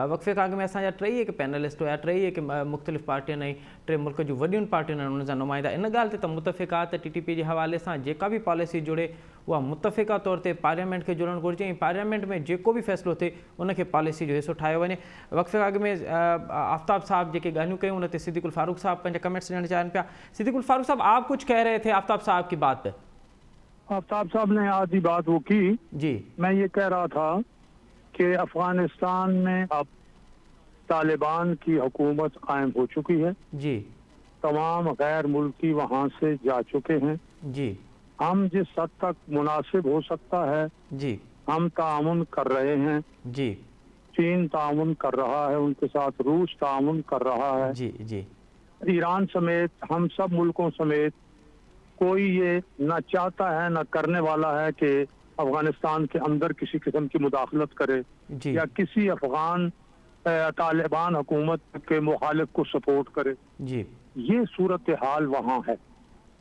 وقفے کا میں اصل ٹئی ہے کہ پینلسٹ ہوا ٹئی ہے کہ مختلف پارٹیاں ٹے ملک جو وڈیون پارٹیوں ان کا نمائندہ ان گال تے متفقات ٹی ٹی پی کے حوالے سے جا بھی پالیسی جڑے وہ متفقہ طور پر پارلیمنٹ کے جڑن گھرجے. پارلیمنٹ میں جو بھی فیصلو تھے ان کے پالیسی جو حصہ ٹھایا وے. وقفے کا میں آفتاب صاحب جی گالوں کیوں ان صدیق الفاروق صاحب پنج کمنٹس ڈینا چاہن پیا. صدیق الفاروق صاحب آپ کچھ کہہ رہے تھے آفتاب صاحب کی بات پہ. آفتاب صاحب نے آدھی بات وہ کی. جی میں یہ کہہ رہا تھا کہ افغانستان میں اب طالبان کی حکومت قائم ہو چکی ہے. جی تمام غیر ملکی وہاں سے جا چکے ہیں. جی ہم جس حد تک مناسب ہو سکتا ہے جی ہم تعاون کر رہے ہیں. جی چین تعاون کر رہا ہے ان کے ساتھ، روس تعاون کر رہا ہے. جی جی ایران سمیت ہم سب ملکوں سمیت کوئی یہ نہ چاہتا ہے نہ کرنے والا ہے کہ افغانستان کے اندر کسی قسم کی مداخلت کرے یا کسی افغان तालिबान हुकूमत के मुखालिफ को सपोर्ट करे। जी ये सूरत हाल वहाँ है।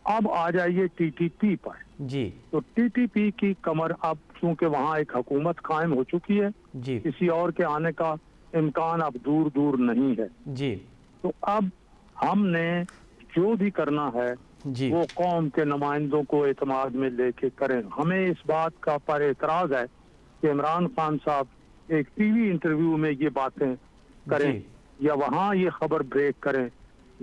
अब आ जाइए टीटीपी पर। जी तो टीटीपी की कमर अब चूंकि वहाँ एक हुकूमत कायम हो चुकी है, जी किसी और के आने का इम्कान अब दूर दूर नहीं है। जी तो अब हमने जो भी करना है जी वो कौम के नुमाइंदों को एतमाद में लेके करें। हमें इस बात का पर एतराज है कि इमरान खान साहब एक टीवी इंटरव्यू में ये बातें करें या वहाँ ये खबर ब्रेक करें।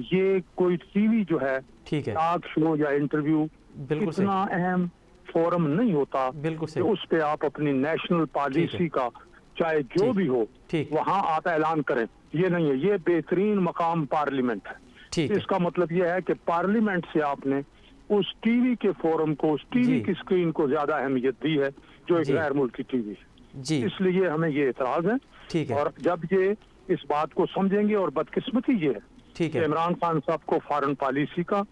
ये कोई टीवी जो है, ठीक है, टॉक शो या इंटरव्यू बिल्कुल सही, इतना अहम फोरम नहीं होता बिल्कुल कि सही, उस पे आप अपनी नेशनल पॉलिसी का चाहे जो ठीक, भी हो ठीक, वहाँ आप ऐलान करें। ये नहीं है, ये बेहतरीन मकाम पार्लियामेंट है। ठीक है, इसका मतलब ये है कि पार्लियामेंट से आपने उस टीवी के फोरम को, उस टीवी जी। की स्क्रीन को ज्यादा अहमियत दी है जो एक जी। गैर मुल्की टीवी है। जी इसलिए हमें ये एतराज है। ठीक है, और जब ये इस बात को समझेंगे, और बदकिस्मती ये है ठीक कि है, इमरान खान साहब को फॉरेन पॉलिसी का,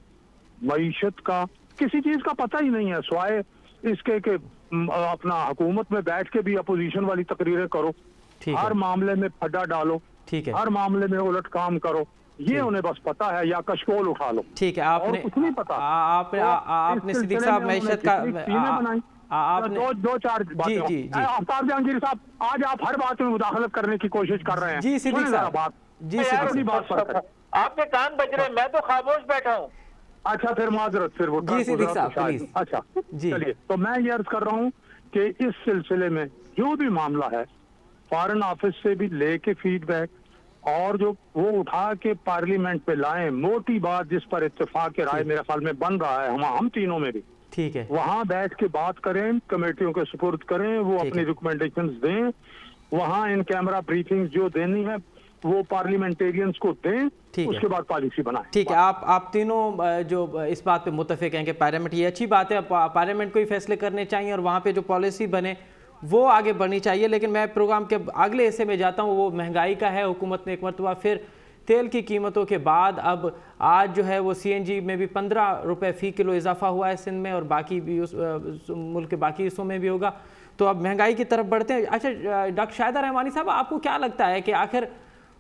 मईशत का, किसी चीज का पता ही नहीं है सिवाय इसके कि अपना हुकूमत में बैठ के भी अपोजिशन वाली तकरीरें करो, ठीक हर है, मामले में फड्डा डालो, ठीक है, हर मामले में उलट काम करो। ये उन्हें बस पता है, या कशकोल उठा लो, ठीक है। और आपने कुछ नहीं पता। आपने तो आपने इस सिद्दीक सिलसिले साहब में उन्होंने मैशत का जितनी टीमें बनाई, आपने दो चार बातें। जी, जी, जी। आफ्ताब जहांगीर साहब, आज आप हर बात में मुदाखलत करने की कोशिश कर रहे हैं। जी, सिद्दीक सुनिए जरा साहब। बात, जी, सिद्दीक अपनी बात पर करें। आपके कान बज रहे हैं, मैं तो खामोश बैठा हूँ। अच्छा, फिर माजरत, फिर वो जी, सिद्दीक साहब, शायद। प्लीज। अच्छा जी। चलिए, तो मैं ये अर्ज कर रहा हूँ कि इस सिलसिले में जो भी मामला है, फॉरेन ऑफिस से भी लेके फीडबैक, और जो वो उठा के पार्लियामेंट पे लाएं, मोटी बात जिस पर इत्तेफाक राय मेरे ख्याल में बन रहा है, हम तीनों में भी, ठीक है, वहाँ बैठ के बात करें, कमेटियों के सुपुर्द करें, वो ठीक अपनी है। रिकमेंडेशंस दें, वहाँ इन कैमरा ब्रीफिंग्स जो देनी है वो पार्लियामेंटेरियंस को दें, ठीक है। उसके बाद पॉलिसी बनाएं। ठीक है। आप तीनों जो इस बात पे मुत्तफिक हैं कि पार्लियामेंट, ये अच्छी बात है, पार्लियामेंट को ही फैसले करने चाहिए और वहाँ पे जो पॉलिसी बने वो आगे बढ़नी चाहिए। लेकिन मैं प्रोग्राम के अगले हिस्से में जाता हूँ, वो महंगाई का है। हुकूमत ने एक मरतबा फिर तेल की कीमतों के बाद अब आज जो है वो CNG में भी 15 रुपये फ़ी किलो इजाफा हुआ है सिंध में, और बाकी भी मुल्क के बाकी हिस्सों में भी होगा। तो अब महंगाई की तरफ बढ़ते हैं। अच्छा, डॉक्टर शाहिदा रहमानी साहब, आपको क्या लगता है कि आखिर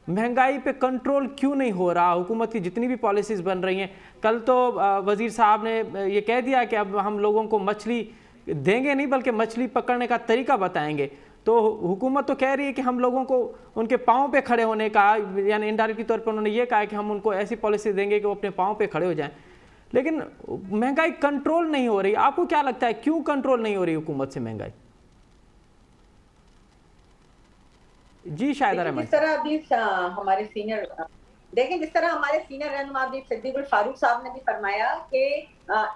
महंगाई पे कंट्रोल क्यों नहीं हो रहा? हुकूमत की जितनी भी पॉलिसीज़ बन रही हैं, कल तो वज़ीर साहब ने ये कह दिया कि अब हम लोगों को मछली देंगे नहीं बल्कि मछली पकड़ने का तरीका बताएंगे। तो हुकूमत तो कह रही है कि हम लोगों को उनके पाँव पे खड़े होने का, यानी इनडायरेक्टली तौर पर उन्होंने ये कहा कि हम उनको ऐसी पॉलिसी देंगे कि वो अपने पाँव पे खड़े हो जाएं। लेकिन महंगाई कंट्रोल नहीं हो रही। आपको क्या लगता है क्यों कंट्रोल नहीं हो रही हुकूमत से महंगाई? जी शायद जिस तरह अभी हमारे सीनियर देखें, जिस तरह हमारे सीनियर रहनुमा सिद्दीकुल फारूक साहब ने भी फरमाया कि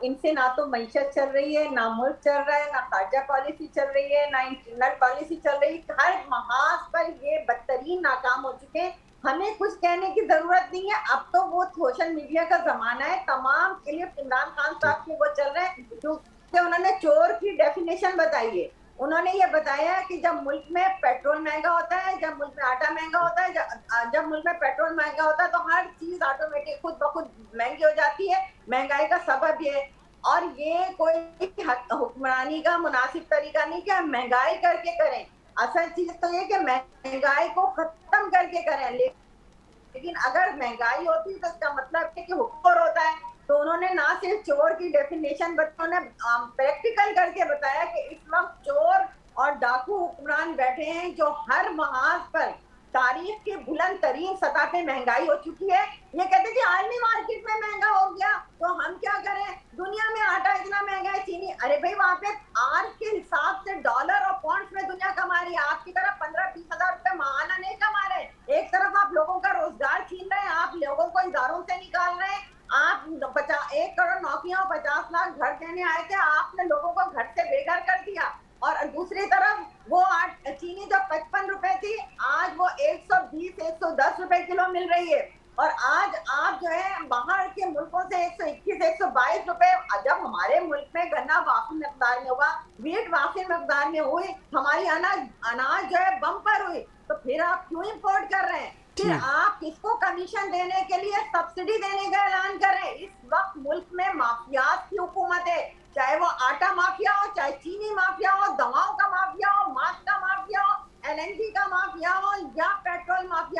इनसे ना तो मईशत चल रही है, ना मुल्क चल रहा है, ना खारजा पॉलिसी चल रही है, ना इंटरनल पॉलिसी चल रही है। हर महाज पर ये बदतरीन नाकाम हो चुके हैं। हमें कुछ कहने की जरूरत नहीं है। अब तो वो सोशल मीडिया का जमाना है। तमाम क्लिप इमरान खान साहब के वो चल रहे हैं, क्योंकि उन्होंने चोर की डेफिनेशन बताई है। उन्होंने ये बताया कि जब मुल्क में पेट्रोल महंगा होता है, जब मुल्क में आटा महंगा होता है, जब मुल्क में पेट्रोल महंगा होता है तो हर चीज ऑटोमेटिक खुद ब खुद महंगी हो जाती है। महंगाई का सबब ये है। और ये कोई हुक्मरानी का मुनासिब तरीका नहीं कि हम महंगाई करके करें। असल चीज तो ये कि महंगाई को खत्म करके करें। लेकिन अगर महंगाई होती तो इसका मतलब है कि हुक्मर होता है। तो उन्होंने ना सिर्फ चोर की डेफिनेशन बताई, उन्होंने प्रैक्टिकल करके बताया कि इस वक्त चोर और डाकू हुक्मरान बैठे हैं जो हर महाज पर तारीफ की बुलंद तरीन सतह पे महंगाई हो चुकी है। ये कहते हैं कि आलमी मार्केट में महंगा हो गया तो हम क्या करें, दुनिया में आटा इतना महंगा है, चीनी। अरे भाई, वहां पे आज के हिसाब से डॉलर और पाउंड्स में दुनिया कमा रही है। आपकी तरफ 15-20 हजार रुपए माहाना नहीं कमा रहे। एक तरफ आप लोगों का रोजगार छीन रहे हैं, आप लोगों को इदारों से निकाल रहे हैं। आप 1 करोड़ नौकरियां और 50 लाख घर देने आए थे, आपने लोगों को घर से बेघर कर दिया। और दूसरी तरफ वो चीनी जो 55 रुपए थी, आज वो 120-110 रुपए किलो मिल रही है। और आज आप जो है बाहर के मुल्कों से 121-122 रुपए, जब हमारे मुल्क में गन्ना वाफी मकदार में हुआ, वीट वाफी मकदार में हुई, हमारी अनाज जो है बम्पर हुई, तो फिर आप क्यों इंपोर्ट कर रहे हैं? फिर आप किसको कमीशन देने के लिए सब्सिडी देने का ऐलान कर रहे हैं? इस वक्त मुल्क में माफियात की हुकूमत है, चाहे वो आटा माफिया हो, चाहे चीनी माफिया हो, दवाओं का माफिया हो, मास्क का माफिया हो, LNG का माफिया हो या पेट्रोल माफिया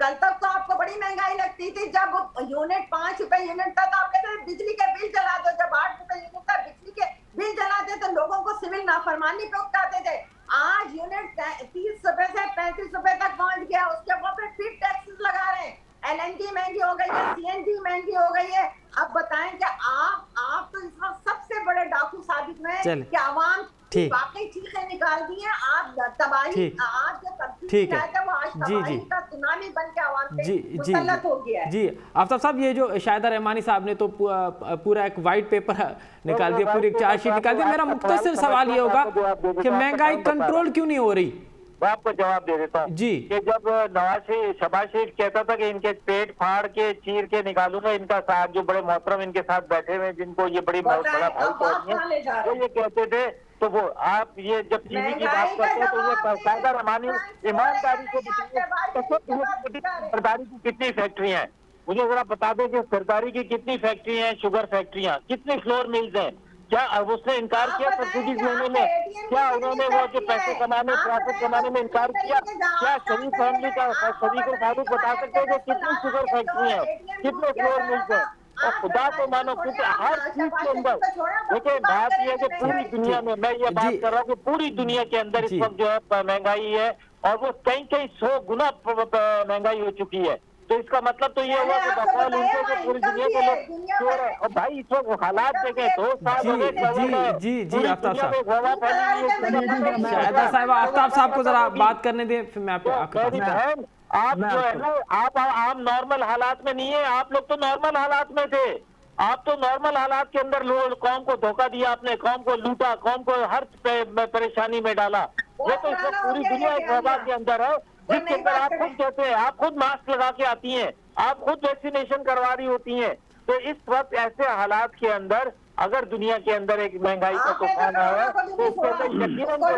कल तक तो आपको बड़ी महंगाई लगती थी, जब यूनिट 5 रुपए यूनिट था तो आप कहते थे बिजली के बिल जला दो, जब 8 रुपए यूनिट था बिजली के बिल जलाते तो लोगों को सिविल नाफरमानी पे उकसाते थे। आज यूनिट 30 रुपए से 35 रुपए तक पहुंच गया, उसके ऊपर फिर टैक्सेस लगा रहे हैं, LNG महंगी हो गई है, CNG महंगी हो गई है। अब बताएं कि आप तो इस वक्त सबसे बड़े डाकू साबित हुए कि आवाम वाकई चीखें निकाल दी हैं। आप तबाही, आप जो तब्दीली लाए थे वो आज तबाही का सुनामी बन के आवाम पे मुसल्लत हो गया है। जी आफ्ताब साहब, ये जो शाहिदा रहमानी साहब ने तो पूरा एक वाइट पेपर निकाल दिया, पूरी एक चार्जशीट निकाल दी। मेरा मुख्तसर सवाल ये होगा कि महंगाई कंट्रोल क्यों नहीं हो रही? मैं आपको जवाब दे देता हूँ जी कि जब शहबाज शरीफ कहता था कि इनके पेट फाड़ के चीर के निकालूंगा, इनका साथ जो बड़े मोहतरम इनके साथ बैठे हुए जिनको ये बड़ी बड़ा भाई कहती है, वो ये कहते थे, तो वो आप ये जब चीनी की बात करते हैं तो ये शाहिदा रहमानी ईमानदारी से सरदारी की कितनी फैक्ट्रियां हैं, मुझे जरा बता दें कि सरदारी की कितनी फैक्ट्री हैं, शुगर फैक्ट्रियां, कितनी फ्लोर मिल्स हैं? क्या उसने इनकार किया सब्सिडीज लेने में? क्या उन्होंने वो जो पैसे कमाने, प्रॉफिट कमाने में इनकार किया? क्या शरीफ फैमिली का शरीफ फारूक बता सकते हैं कि कितनी शुगर फैक्ट्री है, कितने फ्लोर मिल्स हैं? और खुदा को मानो कुछ हर चीज के अंदर देखिए, बात यह है कि पूरी दुनिया में, मैं ये बात कर रहा हूँ कि पूरी दुनिया के अंदर इस वक्त जो है महंगाई है, और वो कई 100 गुना महंगाई हो चुकी है। तो इसका मतलब तो ये हुआ कि बकौल उनके जो पूरी दुनिया के लोग चोर है। और भाई इस वक्त हालात देखें, 2 साल हो गए जी आफ्ताब साहब, शाहिदा साहिबा, आफ्ताब साहब को जरा बात करने दें, फिर मैं आपको आप जो है ना, आप नॉर्मल हालात में नहीं है, आप लोग तो नॉर्मल हालात में थे। आप तो नॉर्मल हालात के अंदर कौम को धोखा दिया आपने, कौम को लूटा, कौम को हर परेशानी में डाला। ये तो इस वक्त पूरी दुनिया एक वबा के अंदर है, जिसके अंदर आप खुद कहते हैं, आप खुद मास्क लगा के आती हैं, आप खुद वैक्सीनेशन करवा रही होती हैं। तो इस वक्त ऐसे हालात के अंदर अगर दुनिया के अंदर एक महंगाई का तूफान आया है, तो इसके अंदर यकीनन जो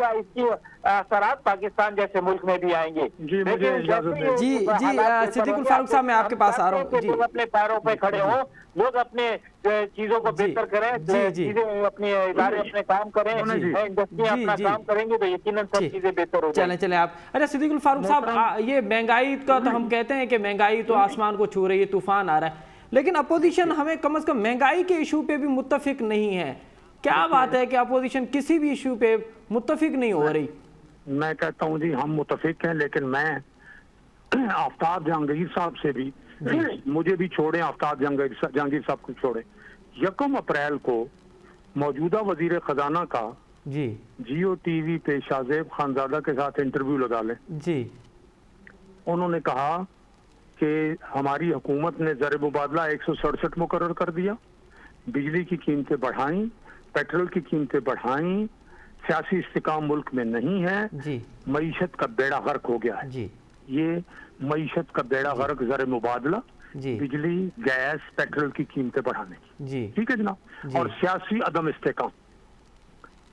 है इसकी असरात पाकिस्तान जैसे मुल्क में भी आएंगे। जी सिद्दीकुल फारूक साहब, मैं आपके पास आ रहा हूँ। लोग अपने पैरों पे खड़े हों, लोग अपने चीजों को बेहतर करें, चीजें अपने इदारे अपने काम करें, इंडस्ट्री अपना काम करेंगे तो यकीनन सब चीजें बेहतर हो जाएंगी। चले आप। अच्छा सिद्दीकुल फारूक साहब, ये महंगाई का तो हम कहते हैं कि महंगाई तो आसमान को छू रही है, तूफान आ रहा है, लेकिन अपोजिशन हमें कम से कम महंगाई के इशू पे भी मुत्तफिक नहीं है। क्या बात है कि अपोजिशन किसी भी इशू पे मुत्तफिक नहीं हो रही? मैं कहता हूं जी, हम मुत्तफिक हैं, लेकिन मैं आफ्ताब जहांगीर साहब से भी, मुझे भी छोड़े, आफ्ताब जहांगीर साहब को छोड़े, 1 अप्रैल को मौजूदा वजीर खजाना का जियो टीवी पे शाहजेब खानजादा के साथ इंटरव्यू लगा लें जी। उन्होंने कहा कि हमारी हुकूमत ने ज़र मुबादला 167 मुकर्रर कर दिया, बिजली की कीमतें बढ़ाई, पेट्रोल की कीमतें बढ़ाई, सियासी इस्तिकाम मुल्क में नहीं है, मईशत का बेड़ा गर्क हो गया है जी। ये मईशत का बेड़ा गर्क ज़र मुबादला, बिजली, गैस, पेट्रोल की कीमतें बढ़ाने की, ठीक है जनाब, और सियासी अदम इस्तिकाम।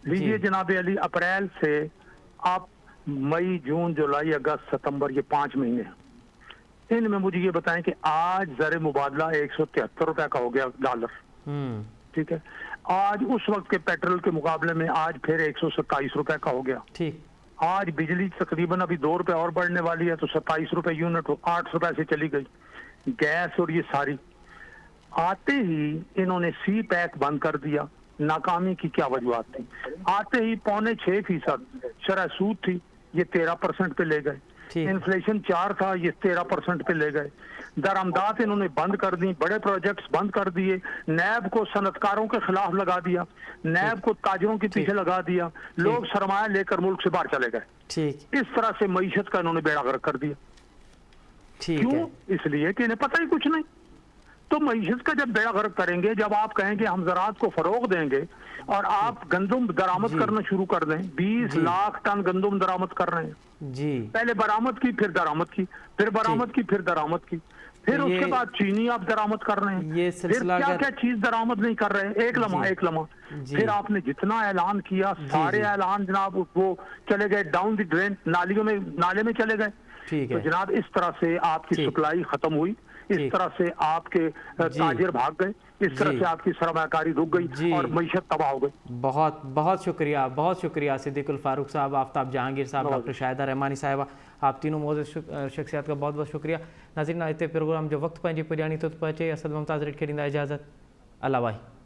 लीजिए जनाब अली, अप्रैल से आप मई, जून, जुलाई, अगस्त, सितंबर, ये 5 महीने हैं, इनमें मुझे ये बताएं कि आज ज़र मुबादला 173 रुपए का हो गया डॉलर, ठीक है। आज उस वक्त के पेट्रोल के मुकाबले में आज फिर 127 रुपए का हो गया, ठीक। आज बिजली तकरीबन अभी 2 रुपए और बढ़ने वाली है, तो 27 रुपए यूनिट 8 रुपए से चली गई। गैस और ये सारी, आते ही इन्होंने सी पैक बंद कर दिया। नाकामी की क्या वजूहत थी? आते ही 6.25% शरह सूद थी, ये 13% पे ले गए। इन्फ्लेशन 4 था, ये 13% पे ले गए। दरामदात इन्होंने बंद कर दी, बड़े प्रोजेक्ट्स बंद कर दिए, नैब को सनतकारों के खिलाफ लगा दिया, नैब को ताजरों के पीछे लगा दिया, लोग सरमाया लेकर मुल्क से बाहर चले गए। इस तरह से मईशत का इन्होंने बेड़ा गर्क कर दिया। क्यों? इसलिए कि इन्हें पता ही कुछ नहीं। तो मईशत का जब बेड़ा गर्क करेंगे, जब आप कहेंगे हम ज़राअत को फरोग देंगे और आप गंदम दरामद करना शुरू कर दें, 20 लाख टन गंदम दरामद कर रहे हैं जी। पहले बरामद की, फिर दरामद की, फिर बरामद की, फिर दरामद की, फिर उसके बाद चीनी आप दरामद कर रहे हैं, फिर क्या क्या चीज दरामद नहीं कर रहे हैं। एक लम्हा फिर आपने जितना ऐलान किया, सारे ऐलान जनाब वो चले गए डाउन द ड्रेन, नाले में चले गए। तो जनाब इस तरह से आपकी सप्लाई खत्म हुई। इस तरह से आपके ताजिर भाग गए, इस तरह से आपकी सरमाकारी रुक गई और मईशत तबाह हो गई। बहुत बहुत शुक्रिया सिद्दीकुल फारूक साहब, आफ्ताब जहांगीर साहब, डॉक्टर शाहिदा रहमानी साहिबा, आप तीनों मौजूद शख्सियात का बहुत बहुत शुक्रिया। नाज़रीन, इतने प्रोग्राम जो वक्त पंहिंजी पुॼाणी थो पहुचे, असद मुमताज़ रेड खे ॾींदा इजाज़त। अल्लाह वाही।